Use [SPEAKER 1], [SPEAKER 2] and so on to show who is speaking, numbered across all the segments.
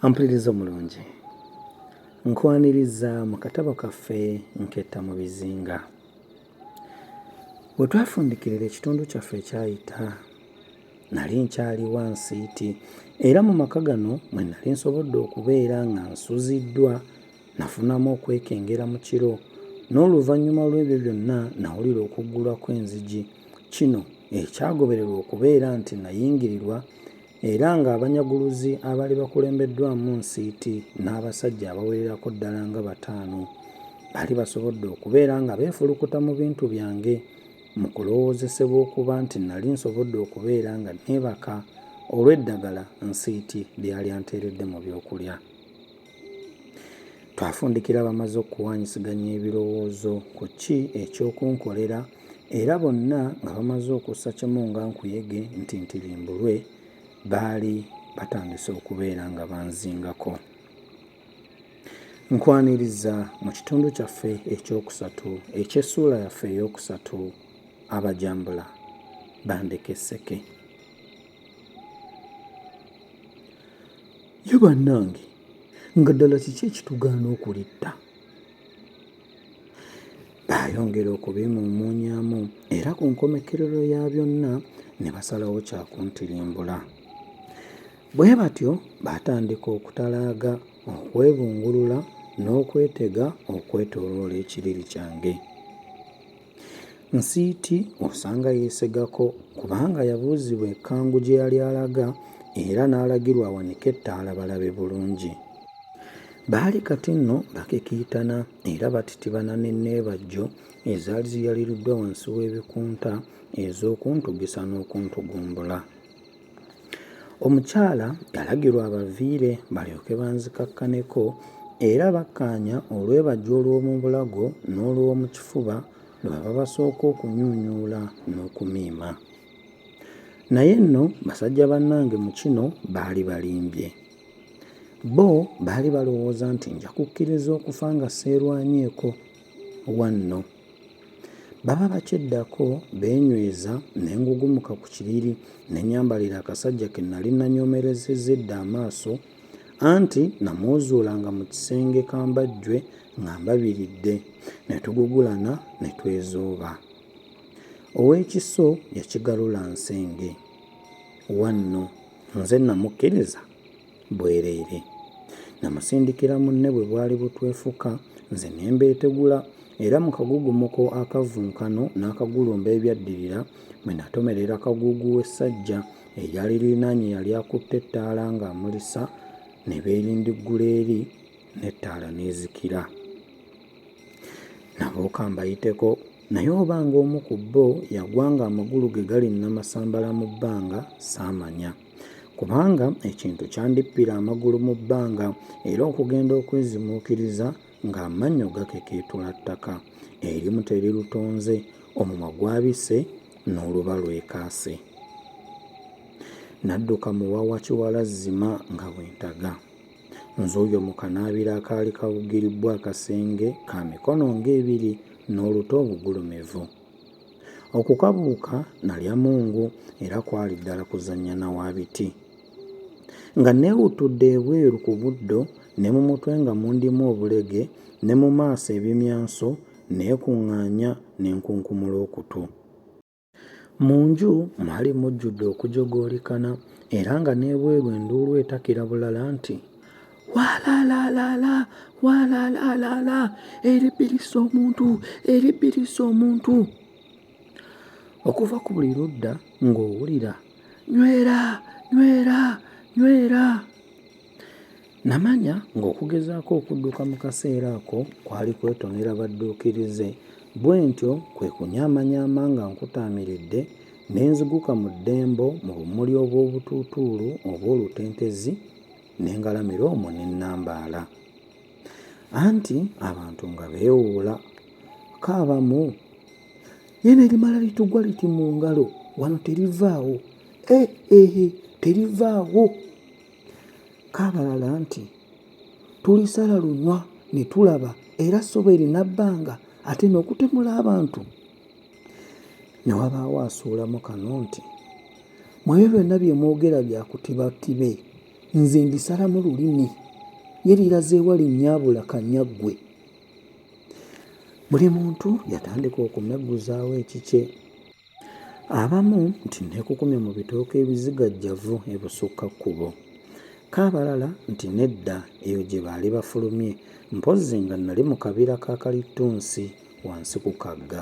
[SPEAKER 1] Ampuliriza omulungi, nkwaniriza mu katabo kaffe Nketta mu bizinga. Bwe twafundikirira ekitundu kyaffe ekyayita, nali nkyali wansiiti era mu maka gano mwe nali nsobodde okubeera nga nsuziddwa, nafunamu okwekengera mu kiro, n'oluvannyuma lw'ebyo byonna nawulira okuggulwa kw'enzigi. Kino ekyagobererwa okubeera nti nayingirirwa era ng'abanyaguluzi abaali bakulembeddwamu nsiiti n'abasajja abawererako ddala nga 5 baali basobodde okubeera nga beefulukuta mu bintu byange mu kulowoozesebwa okuba nti nali nsobodde okubeera nga neebaka olw'eddagala nsiiti lyali anteeredde mu byokulya. Twafundikira bamaze okuwaanyisiganya ebirowoozo ku ki ekyokunkolera era bonna nga bamaze okussa kimu nga nkuyege nti ntirimbulwe, baali batandise okubeera nga banzingako. Nkwaniriza mu kitundu kyaffe ekyokusatu eky'essuula yaffe ey'okusatu, abajambula bandeke sseke. Ye bannange, nga ddala kiki ekitugaana okulitta? Baayongera okubimuumuunyaamu era ku nkomekerero ya byonna ne basalawo kyakuntirimbula. Bwe batyo baatandika okutalaaga, okwebungulula n'okwetega okwetooloola ekiriri kyange. Nsiiti osanga yeesegako kubanga yabuuzibwa ekkangu gye yali alaga era n'alagirwa awanike ettaala balabe bulungi. Baali kati nno bakikiitana era batitibana n'enneebajjo ezaali ziyaliriddwa wansi w'ebikunta ez'okuntugisa n'okuntugumbula. Omukyala yalagirwa abaviire balyoke banzikakkaneko era bakkaanya olwebajja olw'omu bulago n'olw'omu kifuba lwe baba basooka okunyuunyuula n'okumiima. Naye nno basajja bannange mu kino baali balimbye. Bo baali balowooza nti nja kukkiriza okufa nga seerwanyeeko wanno. Baba bakyeddako beenyweza ne ngugumuka ku kiriri ne nyambalira akasajja ke nali nanyoomerezezza edda amaaso, anti namwozuulanga mu kisenge kambajjwe nga mbabiridde, ne tugugulana ne twezooba. Ow'ekiso yakigalula nsenge. Wanno nze namukkiriza bwereere. Namusindikira munne bwe bwali butwefuka, nze ne mbeetegula era mu kagugumuko akavunkano n'akagulumba ebyaddirira mwe natomerera kaguugu w'essajja eryali lirinaanye yali akutte ettaala ng'amulisa, ne beerindiggula eri n'ettaala n'ezikira. Nabooka mbayiteko naye oba ng'omu ku bo yagwa ng'amagulu ge gali namasambala mu bbanga saamanya, kubanga ekintu kyandippira amagulu mu bbanga era okugenda okwezimuukiriza ng'amannyo gakekeetula ttaka, erimu terirutonze, omumwa gwabise n'oluba lwekaase. Nadduka muwawa kiwalazzima nga bwentaga. Nzuuyo mu kanaabiro akaali kawugiribbwa akasenge ka mikono ng'ebiri n'oluto obugulumivu. Okukabuuka nalya mungu era kwali ddala kuzannya na waabiti. Nga neewuttudde ebweru ku buddo ne mu mutwe nga mundimu obulege ne mu maaso ebimyanso, neekuŋŋaanya n'enkunkumula okutu. Mu nju mwali mujjudde okujogoolikana era nga n'ebweru enduulu etakira bulala nti waalaalaalala waalaalaalala, eribbirise omuntu, eribbirise omuntu. Okuva ku buli ludda ng'owulira nywera nywera nywera. Namanya ng'okugezaako okudduka mu kaseera ako kwali kwetonera badduukirize, bwe ntyo kwe kunyaamanyama nga nkutaamiridde ne nziguka mu ddembo mu bumuli obw'obutuutuulu obw'olutentezi ne ngalamira omwo ne nnambaala. Anti abantu nga beewuula, kaabamu ye ne limala litugwa liti mu ngalo, wano terivaawo, terivaawo. Kaabalala nti tulisala lunywa ne tulaba era ssoba erina bbanga ate n'okutemula abantu. Ne wabaawo asuulamu kano nti mwebyo byonna bye mwogera bya kutibattibe, nze ndisalamu lulimi, ye liraze ewali nnyabula kanyaggwe. Buli muntu yatandika okumegguzaawo ekikye. Abamu nti neekukumye mu bitooke ebizigajjavu ebusukka kkubo, kaabalala nti nedda eyo gye baali bafulumye, mpozzi nga nali mu kabira ka kalittunsi wansi ku kagga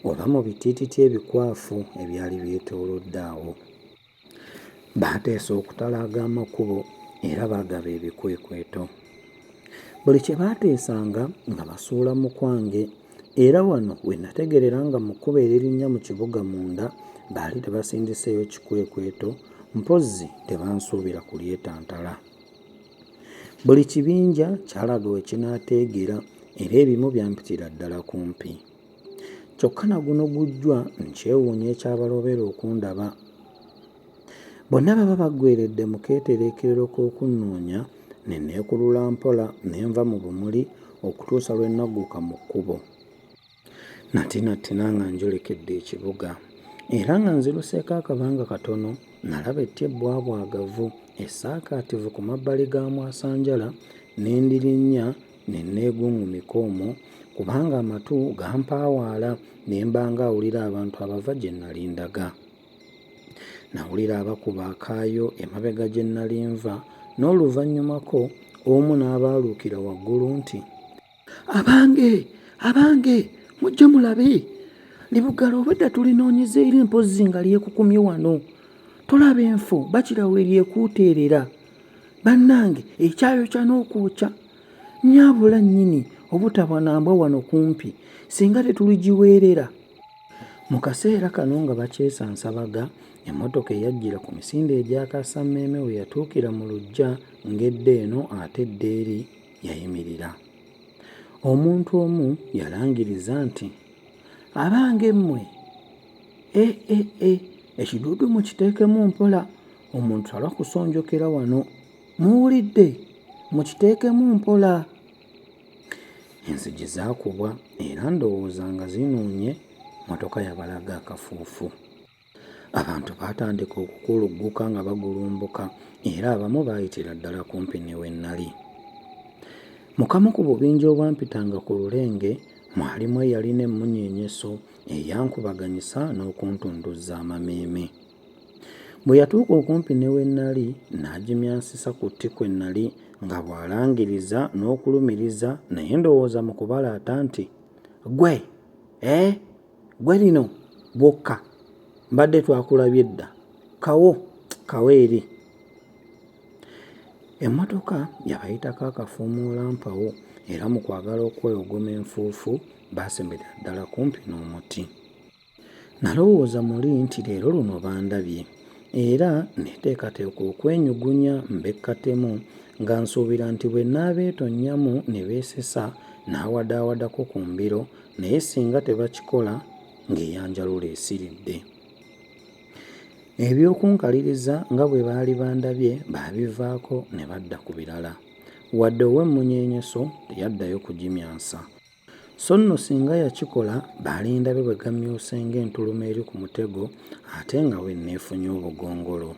[SPEAKER 1] oba mu bitiititi ebikwafu ebyali byetoolodde awo. Baateesa okutalaaga amakubo era baagaba ebikwekweto. Buli kye baateesanga nga basuula mu kwange, era wano we nategerera nga mu kkubo eririnnya mu kibuga munda baali tebasindiseeyo kikwekweto, mpozzi tebansuubira kulyetantala. Buli kibinja kyalaga we kinaateegera era ebimu byampitira ddala kumpi. Kyokka na guno gujjwa nkyewuunya ekyabalobera okundaba. Bonna baba baggweredde mu keetereekerero k'okunnoonya, ne neekulula mpola ne nva mu bumuli okutuusa lwe nagguka mu kkubo. Natinattina nga njolekedde ekibuga, era nga nziruseeko akabanga katono nalaba etti ebbwabwagavu essaakaativu ku mabbali ga mwasanjala, ne ndirinnya ne neegungumika omwo kubanga amatu gampaawaala ne mbanga awulira abantu abava gye nnali ndaga. Nawulira abakuba akaayo emabega gye nnali nva, n'oluvannyumako omu n'abaaluukira waggulu nti, "Abange, abange, mujje mulabe! Libugalo obwedda tulinoonyeza eri mpozzi nga lyekukumye wano. Tolaba enfu bakira we lyekuuteerera. Bannange ekyayo kya n'okwokya. Nnyabula nnyini obutabwa nambwa wano kumpi singa tetuligiweerera." Mu kaseera kano nga bakyesansabaga, emmotoka eyajjira ku misinde egya Kassammeeme we yatuukira mu luggya ng'edda eno ate edda eri yayimirira. Omuntu omu yalangiriza nti, "Abange mmwe, ekiduudu mukiteekemu mpola, omuntu alwa kusonjokera wano. Muwulidde? Mukiteekemu mpola." Enzigi zaakubwa era ndowooza nga zinoonye, mmotoka yabalaga akafuufu. Abantu baatandika okukulugguka nga bagulumbuka era abamu baayitira ddala kumpi ne we nnali. Mu kamu ku bubinja obwampitanga ku lulenge mwalimu eyalina emmunyeenyeso eyankubaganyisa n'okuntunduzza amameeme. Bwe yatuuka okumpi ne we nnali n'agimyansisa ku tti kwe nnali nga bw'alangiriza n'okulumiriza, naye ndowooza mu kubalaata nti, "Gwe, gwe lino bwokka, mbadde twakulabye dda, kawo eri." Emmotoka yabayitako akafuumuulampawo era mu kwagala okweyogoma enfuufu baasemberera ddala kumpi n'omuti. Nalowooza muli nti leero luno bandabye, era neteekateeka okwenyugunya mbekkatemu nga nsuubira nti bwe nnaabeetonnyamu ne beesesa n'awadaawadako ku mbiro, naye singa tebakikola ng'eyanjalula esiridde. Ebyokunkaliriza nga bwe baali bandabye baabivaako ne badda ku birala, wadde ow'emmunyeenyeso teyaddayo kugimyansa. So nno singa yakikola baalindabe bwe gamyuse ng'entuluma eri ku mutego ate nga we neefunye obugongolo.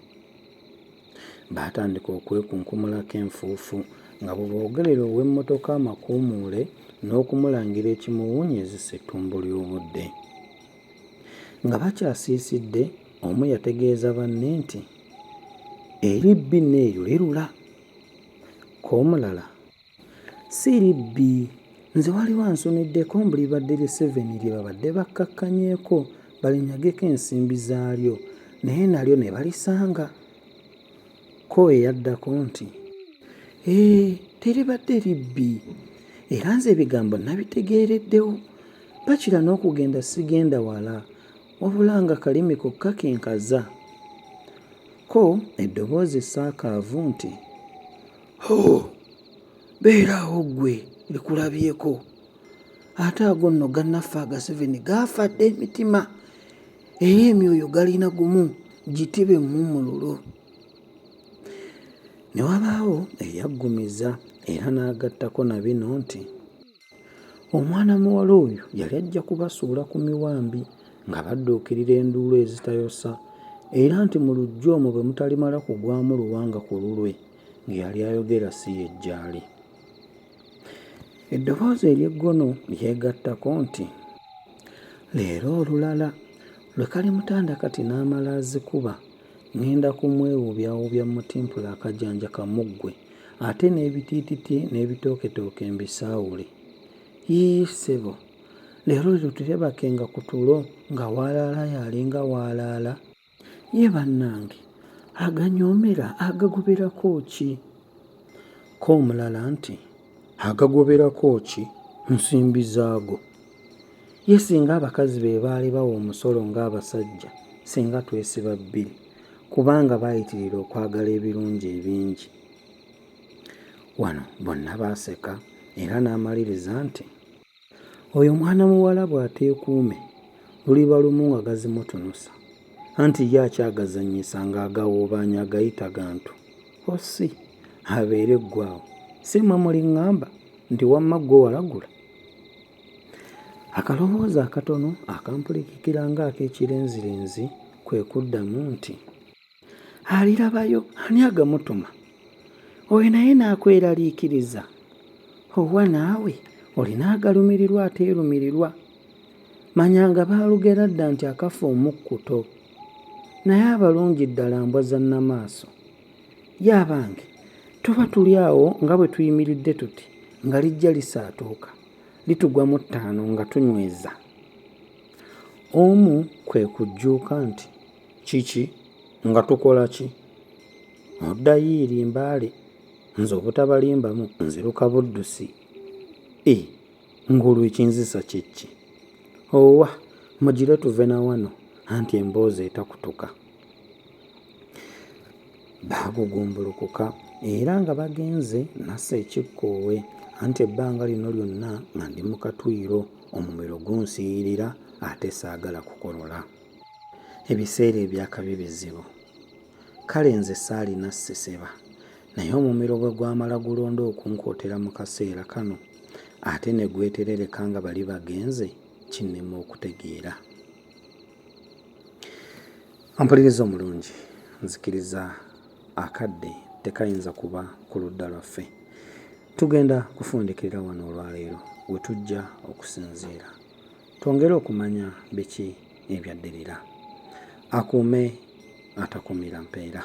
[SPEAKER 1] Baatandika okwekunkumulako enfuufu nga bwe boogerera ow'emmotoka amakuumuule n'okumulangira ekimuwunyizisa ettumbu ly'obudde. Nga bakyasiisidde, omu yategeeza banne nti, "Eribbi n'eryo lirula." K'omulala, "Si libbi, nze waliwo ansuniddeko mbu libadde lye 7 lye babadde bakkakkanyeeko balinyageko ensimbi zaalyo, naye nalyo ne balisanga." Ko eyaddako nti, "Teribadde libbi, era nze ebigambo nabitegeereddewo, bakira n'okugenda sigenda wala, wabula nga kalimi kokka kenkaza." Ko eddobooziessaakaavu nti, "Beeraawo ggwe, likulabyeko. Ate ago nno gannaffe aga 7 gaafadde emitima, era emyoyo galina gumu, gitibe mumululo." Ne wabaawo eyaggumiza era n'agattako na bino nti, "Omwana muwala oyo yali ajja kubasuula ku miwambi nga badduukirira enduulu ezitayosa, era nti mu luggya omwo bwe mutalimala kugwamu luwanga ku lulwe ng'eyali ayogera si yejjaali. Eddoboozi ery'eggono lyegattako nti, leero olulala lwe kali mutanda kati n'amala azikuba, ŋŋenda kumwewuubyawuubya mu mutimpula akajanja kamuggwe, ate n'ebitiititi n'ebitooketooke mbisaawule. Yii ssebo, leero lyo terebakenga ku tulo nga waalaala yalinga waalaala. Ye bannange, aganyoomera agagoberako ki? Ko omulala nti, agagoberako ki? Nsimbi zaago. Ye singa abakazi be baali bawa omusolo ng'abasajja, singa twesiba bbiri, kubanga baayitirira okwagala ebirungi ebingi. Wano bonna baaseka era n'amaliriza nti, oyo mwana muwala bw'ateekuume luliba lumu nga gazimutunusa, anti ye akyagazannyisa ng'agawoobanya agayita gantu. Ossi abeere eggwaawo, si mmwe muliŋŋamba nti wamma ggwe walagula? Akalowooza akatono akampulikikira ng'ak'ekirenzirenzi kwe kuddamu nti, alirabayo ani agamutuma? Oyo naye n'akweraliikiriza. Owa naawe olina agalumirirwa ateerumirirwa. Manyanga baalugera dda nti akafa omukkuto, naye abalungi ddala mbwa za nnamaaso. Ye abange, tuba tuli awo nga bwe tuyimiridde tuti nga lijja lisaatuuka, litugwa mu ttaano nga tunyweza. Omu kwe kujjuuka nti, kiki nga tukola ki? Oddayiiri mbaale, nze obutabalimbamu nziruka buddusi. Ngulu ekinzisa kye ki? Owa mugire tuve na wano, anti emboozi etakutuka. Baagugumbulukuka era nga bagenze nassa ekikkoowe, anti ebbanga lino lyonna nga ndi mu katwiro, omumiro gunsiyirira ate saagala kukolola. Ebiseera ebyakabi bizibu. Kale nze saalina sseseba, naye omumiro bwe gwamala gulonda okunkootera mu kaseera kano, ate ne gweterereka nga bali bagenze, kinnema okutegeera. Ampuliriza omulungi, nzikiriza akadde tekayinza kuba ku ludda lwaffe. Tugenda kufundikirira wano olwaleero we tujja okusinziira, twongere okumanya biki ebyaddirira. Akuume atakumira mpeera.